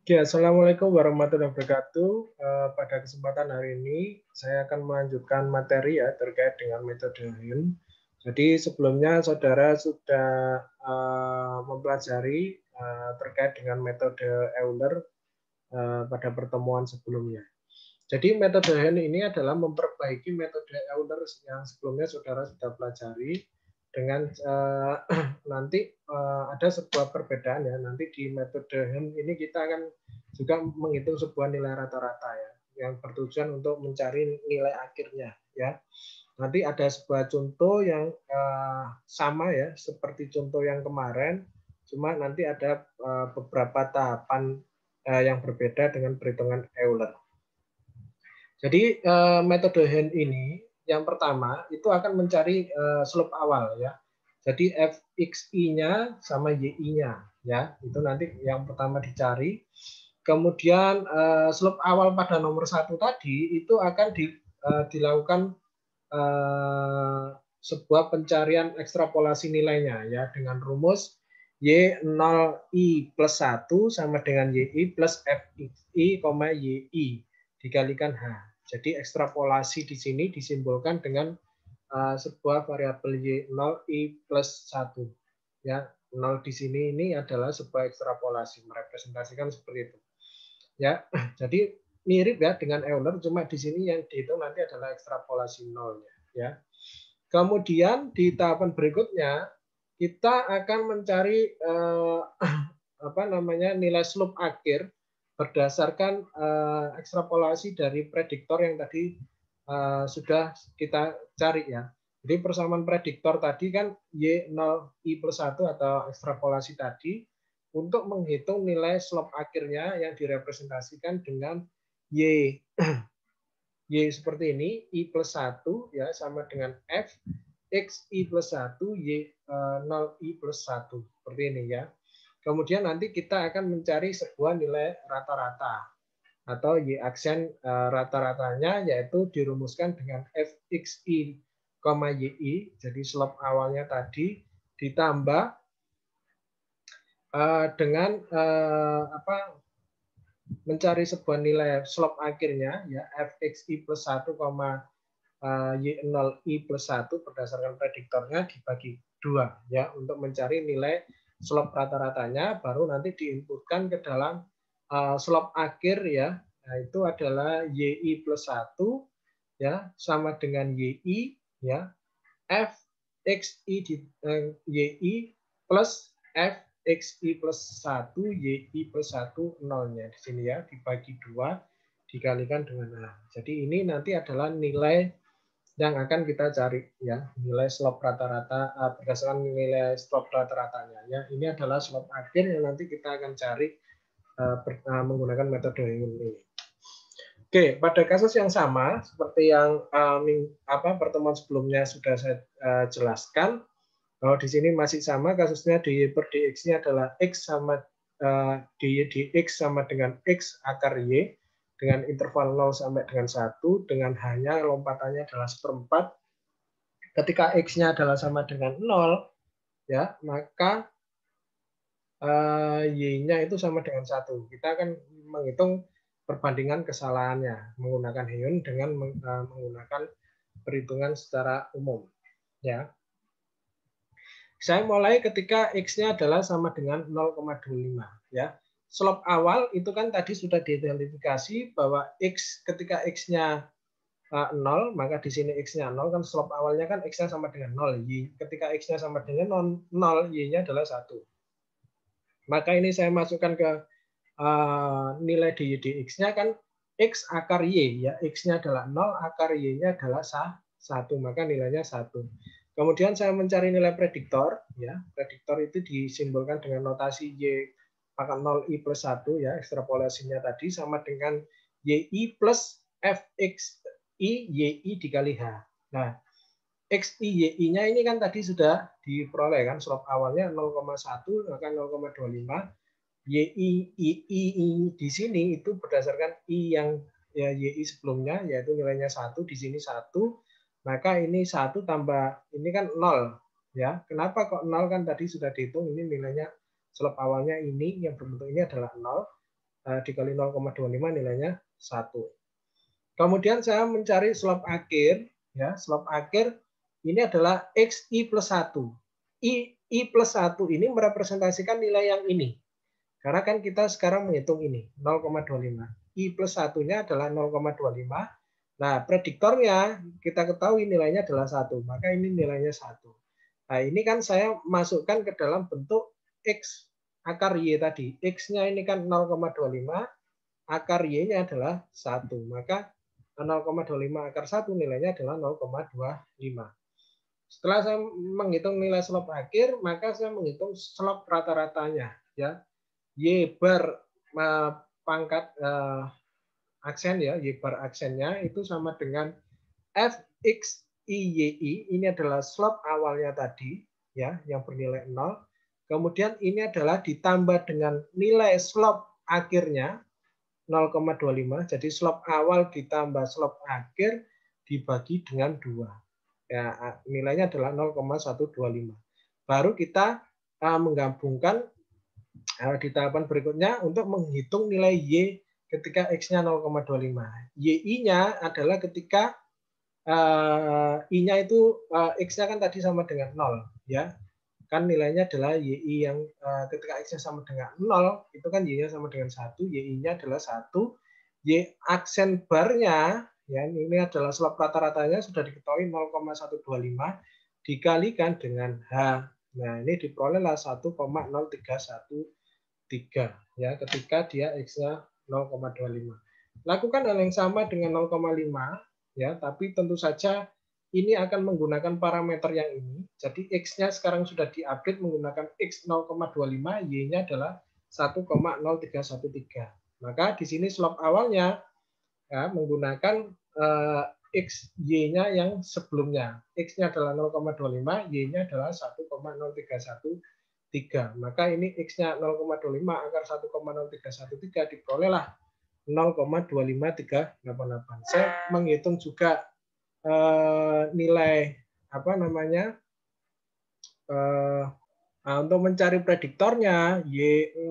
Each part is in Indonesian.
Oke, Assalamualaikum warahmatullahi wabarakatuh. Pada kesempatan hari ini, saya akan melanjutkan materi ya terkait dengan metode Hume. Jadi sebelumnya saudara sudah mempelajari terkait dengan metode Euler pada pertemuan sebelumnya. Jadi metode Hume ini adalah memperbaiki metode Euler yang sebelumnya saudara sudah pelajari dengan nanti ada sebuah perbedaan ya. Nanti di metode Hume ini kita akan juga menghitung sebuah nilai rata-rata ya, yang bertujuan untuk mencari nilai akhirnya ya. Nanti ada sebuah contoh yang sama ya, seperti contoh yang kemarin, cuma nanti ada beberapa tahapan yang berbeda dengan perhitungan Euler. Jadi metode Hume ini yang pertama itu akan mencari slope awal ya. Jadi fxi-nya sama yi-nya ya. Itu nanti yang pertama dicari. Kemudian slope awal pada nomor 1 tadi itu akan dilakukan sebuah pencarian ekstrapolasi nilainya ya dengan rumus Y0I plus 1 sama dengan YI plus FXI, YI dikalikan H. Jadi ekstrapolasi di sini disimbolkan dengan sebuah variabel Y0I plus 1. Ya, 0 di sini ini adalah sebuah ekstrapolasi, merepresentasikan seperti itu. Ya, jadi mirip ya dengan Euler, cuma di sini yang dihitung nanti adalah ekstrapolasi nolnya. Ya. Kemudian di tahapan berikutnya kita akan mencari nilai slope akhir berdasarkan ekstrapolasi dari prediktor yang tadi sudah kita cari ya. Jadi persamaan prediktor tadi kan Y0I plus 1 atau ekstrapolasi tadi untuk menghitung nilai slope akhirnya yang direpresentasikan dengan Y. Y seperti ini, I plus 1 ya sama dengan F, X I plus 1, Y 0 I plus 1. Seperti ini ya. Kemudian nanti kita akan mencari sebuah nilai rata-rata atau Y aksen rata-ratanya yaitu dirumuskan dengan FXI, YI. Jadi slope awalnya tadi ditambah dengan mencari sebuah nilai slope akhirnya ya fxi plus 1, y0i plus 1 berdasarkan prediktornya dibagi 2 ya untuk mencari nilai slope rata-ratanya, baru nanti diinputkan ke dalam slope akhir ya. Nah, itu adalah yi plus 1 ya sama dengan yi ya f xi di yi plus f xi plus 1 yi plus 1 nolnya di sini ya dibagi 2 dikalikan dengan A. Jadi ini nanti adalah nilai yang akan kita cari ya, nilai slope rata-rata berdasarkan nilai slope rata-ratanya ya. Ini adalah slope akhir yang nanti kita akan cari menggunakan metode ini. Oke, pada kasus yang sama seperti yang pertemuan sebelumnya sudah saya jelaskan, bahwa di sini masih sama kasusnya dy per dx-nya adalah x sama dy dx sama dengan x akar y dengan interval 0 sampai dengan 1 dengan hanya lompatannya adalah 1/4. Ketika x-nya adalah sama dengan 0 ya, maka y-nya itu sama dengan 1. Kita akan menghitung perbandingan kesalahannya menggunakan Hume dengan menggunakan perhitungan secara umum ya. Saya mulai ketika x-nya adalah sama dengan 0,25 ya. Slope awal itu kan tadi sudah diidentifikasi bahwa x ketika x-nya 0, maka di sini x-nya 0 kan slope awalnya kan x-nya sama dengan 0. Y. Ketika x-nya sama dengan 0, y-nya adalah 1. Maka ini saya masukkan ke nilai dy dx-nya kan x akar y ya, x-nya adalah 0, akar y-nya adalah 1, maka nilainya 1. Kemudian saya mencari nilai prediktor ya. Prediktor itu disimbolkan dengan notasi y pangkat 0 i plus 1 ya, ekstrapolasinya tadi sama dengan yi plus fxi yi dikali h. Nah, xi yi-nya ini kan tadi sudah diperoleh kan, slope awalnya 0,1 maka 0,25. YI di sini itu berdasarkan I yang ya, YI sebelumnya yaitu nilainya 1, di sini 1, maka ini 1 tambah ini kan 0 ya. Kenapa kok 0 kan tadi sudah dihitung, ini nilainya slope awalnya ini yang berbentuk ini adalah 0. dikali 0,25 nilainya 1. Kemudian saya mencari slope akhir, ya, slope akhir ini adalah XI plus 1. I plus 1 ini merepresentasikan nilai yang ini. Karena kan kita sekarang menghitung ini, 0,25. I plus 1-nya adalah 0,25. Nah, prediktornya kita ketahui nilainya adalah 1. Maka ini nilainya 1. Nah, ini kan saya masukkan ke dalam bentuk X akar Y tadi. X-nya ini kan 0,25, akar Y-nya adalah 1. Maka 0,25 akar 1 nilainya adalah 0,25. Setelah saya menghitung nilai slope akhir, maka saya menghitung slope rata-ratanya. Ya, Y bar pangkat aksen ya, Y bar aksennya itu sama dengan Fx IYI, ini adalah slope awalnya tadi, ya, yang bernilai 0. Kemudian ini adalah ditambah dengan nilai slope akhirnya 0,25. Jadi slope awal ditambah slope akhir dibagi dengan 2. Ya, nilainya adalah 0,125. Baru kita menggabungkan di tahapan berikutnya untuk menghitung nilai Y ketika X-nya 0,25. Y-nya adalah ketika I-nya itu X-nya kan tadi sama dengan 0. Ya, kan nilainya adalah YI yang ketika X-nya sama dengan 0, itu kan Y-nya sama dengan 1, YI-nya adalah 1, Y aksen barnya, ya ini adalah slope rata-ratanya sudah diketahui 0,125 dikalikan dengan H. Nah, ini diperolehlah 1,0313 ya ketika dia X-nya 0,25. Lakukan hal yang sama dengan 0,5 ya, tapi tentu saja ini akan menggunakan parameter yang ini. Jadi X-nya sekarang sudah diupdate menggunakan X 0,25, Y-nya adalah 1,0313. Maka di sini slope awalnya ya, menggunakan X, Y-nya yang sebelumnya. X-nya adalah 0,25, Y-nya adalah 1,0313. Maka ini X-nya 0,25 akar 1,0313 diperolehlah 0,25388. Saya menghitung juga nilai apa namanya untuk mencari prediktornya Y0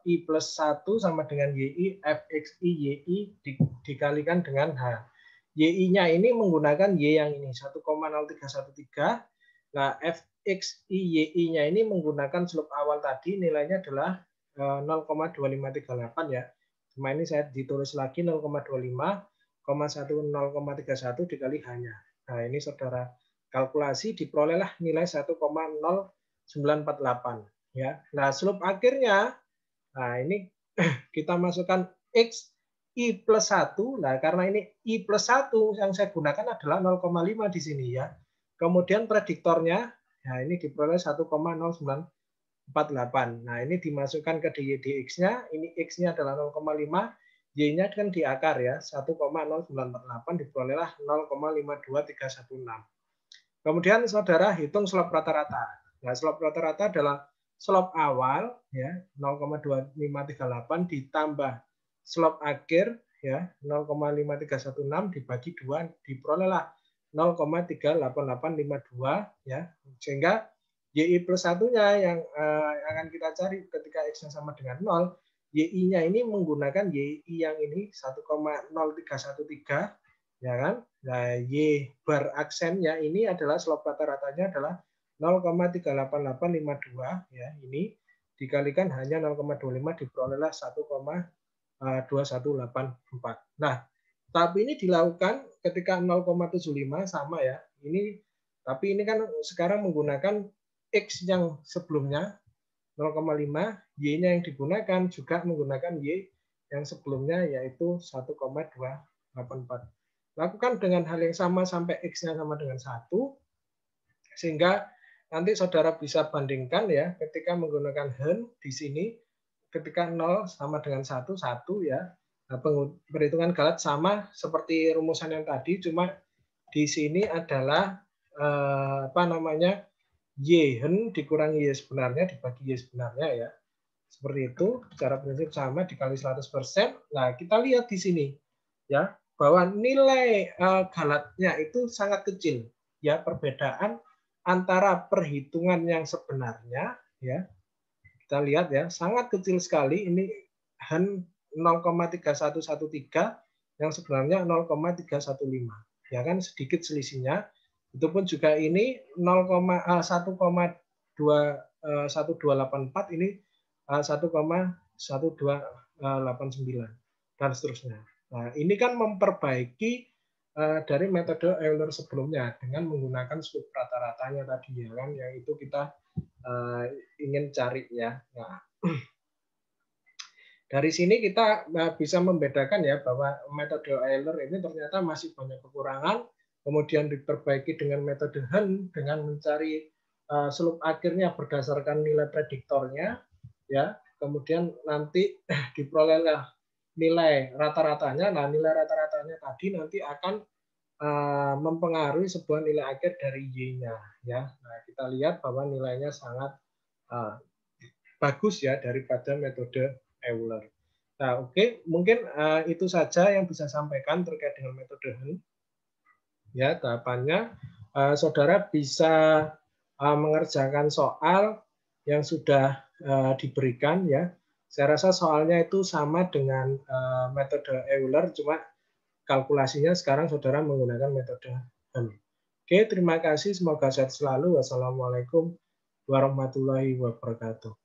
I plus 1 sama dengan YI Fxi YI dikalikan dengan H. YI-nya ini menggunakan Y yang ini 1,0313. Nah, Fxi YI-nya ini menggunakan slope awal tadi nilainya adalah 0,2538 ya. Cuma ini saya ditulis lagi 0,25 0,31 dikali H-nya. Nah, ini saudara kalkulasi diperolehlah nilai 1,0948 ya. Nah, slope akhirnya nah ini kita masukkan X I plus 1. Nah, karena ini I plus 1 yang saya gunakan adalah 0,5 di sini ya. Kemudian prediktornya nah ini diperoleh 1,0948. Nah, ini dimasukkan ke DX-nya, ini X-nya adalah 0,5. Y-nya kan di akar ya, 1,0948 diperolehlah 0,52316. Kemudian saudara hitung slope rata-rata. Nah, slope rata-rata adalah slope awal ya 0,2538 ditambah slope akhir ya 0,5316 dibagi 2 diperolehlah 0,38852 ya. Sehingga YI plus 1-nya yang akan kita cari ketika X-nya sama dengan 0, YI-nya ini menggunakan YI yang ini 1,0313 ya kan. Nah, Y bar aksennya ini adalah slope rata-ratanya adalah 0,38852 ya, ini dikalikan hanya 0,25 diperolehlah 1,2184. Nah, tapi ini dilakukan ketika 0,75 sama ya. Ini tapi ini kan sekarang menggunakan X yang sebelumnya 0,5, Y-nya yang digunakan juga menggunakan Y yang sebelumnya yaitu 1,284. Lakukan dengan hal yang sama sampai X-nya sama dengan 1, sehingga nanti saudara bisa bandingkan ya ketika menggunakan Hen di sini ketika 0 sama dengan 1, 1 ya. Nah, perhitungan Galat sama seperti rumusan yang tadi, cuma di sini adalah apa namanya Y Hen dikurangi Y sebenarnya dibagi Y sebenarnya ya. Seperti itu, secara prinsip sama dikali 100%. Nah, kita lihat di sini ya bahwa nilai Galatnya itu sangat kecil ya, perbedaan antara perhitungan yang sebenarnya ya. Kita lihat ya, sangat kecil sekali ini Hen 0,3113 yang sebenarnya 0,315. Ya kan, sedikit selisihnya. Itu pun juga ini 1,1284 ini 1,1289 dan seterusnya. Nah, ini kan memperbaiki dari metode Euler sebelumnya dengan menggunakan slope rata-ratanya tadi, ya kan, yang itu kita ingin cari, ya. Nah, dari sini kita bisa membedakan ya bahwa metode Euler ini ternyata masih banyak kekurangan, kemudian diperbaiki dengan metode Hahn dengan mencari slope akhirnya berdasarkan nilai prediktornya, ya. Kemudian nanti diperolehlah nilai rata-ratanya. Nah, nilai rata-ratanya tadi nanti akan mempengaruhi sebuah nilai akhir dari Y-nya, ya. Nah, kita lihat bahwa nilainya sangat bagus ya daripada metode Euler. Nah, oke, mungkin itu saja yang bisa sampaikan terkait dengan metode Hahn. Ya, tahapannya saudara bisa mengerjakan soal yang sudah diberikan, ya. Saya rasa soalnya itu sama dengan metode Euler, cuma kalkulasinya sekarang saudara menggunakan metode Hahn. Oke, terima kasih. Semoga sehat selalu. Wassalamualaikum warahmatullahi wabarakatuh.